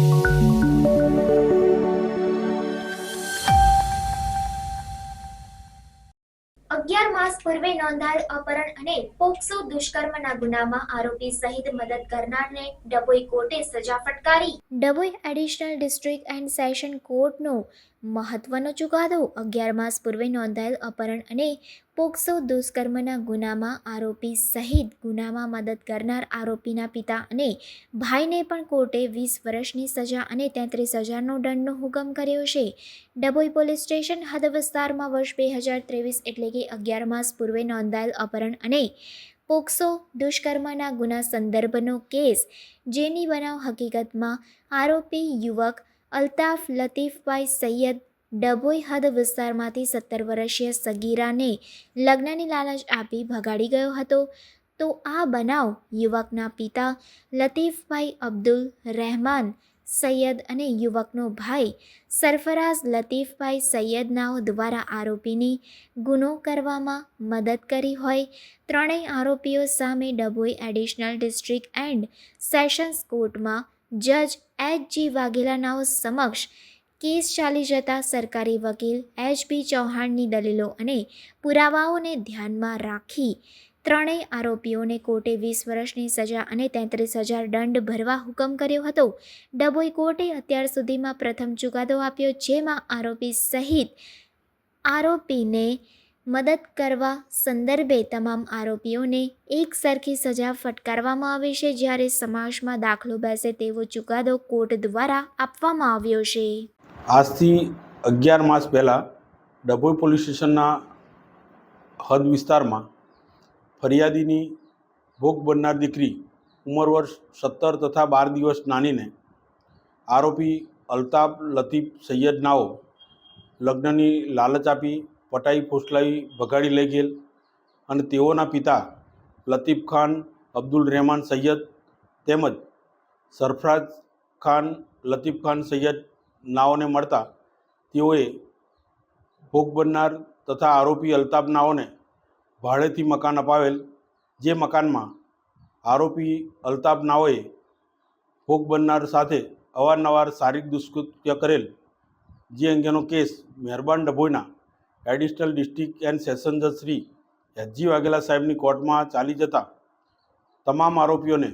11 માસ પૂર્વે નોંધાયેલ અપહરણ અને પોક્સો દુષ્કર્મના ગુનામાં આરોપી સહિત મદદ કરનારને ડભોઈ કોર્ટે સજા ફટકારી. Dabhoi additional district and session કોર્ટનો મહત્વનો ચુકાદો. 11 માસ પૂર્વે નોંધાયેલ અપહરણ અને પોક્સો દુષ્કર્મના ગુનામાં આરોપી સહિત ગુનામાં મદદ કરનાર આરોપીના પિતા અને ભાઈને પણ કોર્ટે 20 વર્ષની સજા અને 33,000નો દંડનો હુકમ કર્યો છે. ડભોઈ પોલીસ સ્ટેશન હદ વિસ્તારમાં વર્ષ 2023 એટલે કે 11 માસ પૂર્વે નોંધાયેલ અપહરણ અને પોક્સો દુષ્કર્મના ગુના સંદર્ભનો કેસ, જેની બનાવ હકીકતમાં આરોપી યુવક અલ્તાફ લતીફભાઈ સૈયદ ડભોઈ હદ વિસ્તારમાંથી 17 વર્ષીય સગીરાને લગ્નની લાલચ આપી ભગાડી ગયો હતો. તો આ બનાવ યુવકના પિતા લતીફભાઈ અબ્દુલ રહેમાન સૈયદ અને યુવકનો ભાઈ સરફરાઝ લતીફભાઈ સૈયદનાઓ દ્વારા આરોપીની ગુનો કરવામાં મદદ કરી હોય. ત્રણેય આરોપીઓ સામે Dabhoi additional district and sessions કોર્ટમાં જજ એચ.જી. વાઘેલાનાઓ સમક્ષ કેસ ચાલી જતા સરકારી વકીલ એચ.બી. ચૌહાણની દલીલો અને પુરાવાઓને ધ્યાનમાં રાખી ત્રણેય આરોપીઓને કોર્ટે 20 વર્ષની સજા અને 33,000 દંડ ભરવા હુકમ કર્યો હતો. ડભોઈ કોર્ટે અત્યાર સુધીમાં પ્રથમ ચુકાદો આપ્યો, જેમાં આરોપી સહિત આરોપીને મદદ કરવા સંદર્ભે તમામ આરોપીઓને એક સરખી સજા ફટકારવામાં આવી છે, જ્યારે સમાજમાં દાખલો બેસે તેવો ચુકાદો કોર્ટ દ્વારા આપવામાં આવ્યો છે. આજથી 11 માસ પહેલાં ડભોઈ પોલીસ સ્ટેશનના હદ વિસ્તારમાં ફરિયાદીની ભોગ બનનાર દીકરી ઉંમર વર્ષ 17 તથા 12 દિવસ નાનીને આરોપી અલ્તાફ લતીફ સૈયદનાઓ લગ્નની લાલચ આપી પટાઈ ફોસલાવી ભગાડી લઈ ગયેલ અને તેઓના પિતા લતીફ ખાન અબ્દુલ રહેમાન સૈયદ તેમજ સરફરાઝ ખાન લતીફ ખાન સૈયદ નાઓને મળતા તેઓએ ભોગ બનનાર તથા આરોપી અલ્તાફ નાઓને ભાડેથી મકાન અપાવેલ, જે મકાનમાં આરોપી અલ્તાફ નાઓએ ભોગ બનનાર સાથે અવારનવાર શારીરિક દુષ્કૃત્ય કરેલ, જે અંગેનો કેસ મહેરબાન ડભોઈના એડિશનલ ડિસ્ટ્રિક્ટ એન્ડ સેશન જજ શ્રી એચ.જી. વાઘેલા સાહેબની કોર્ટમાં ચાલી જતા તમામ આરોપીઓને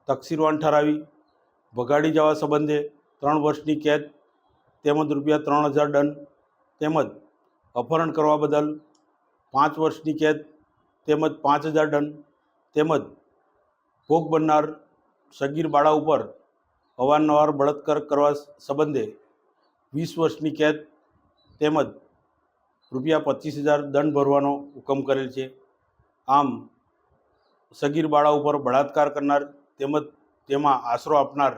તકસીરવાન ઠરાવી ભગાડી જવા સંબંધે 3 વર્ષની કેદ તેમજ ₹3,000 દંડ તેમજ અપહરણ કરવા બદલ 5 વર્ષની કેદ તેમજ 5,000 દંડ તેમજ ભોગ બનનાર સગીર બાળા ઉપર અવારનવાર બળાત્કાર કરવા સંબંધે 20 વર્ષની કેદ તેમજ ₹25,000 દંડ ભરવાનો હુકમ કરેલ છે. આમ સગીર બાળા ઉપર બળાત્કાર કરનાર તેમજ તેમાં આશરો આપનાર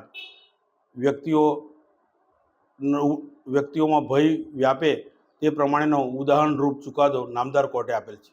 વ્યક્તિઓમાં ભય વ્યાપે તે પ્રમાણેનો ઉદાહરણરૂપ ચુકાદો નામદાર કોર્ટે આપેલ છે.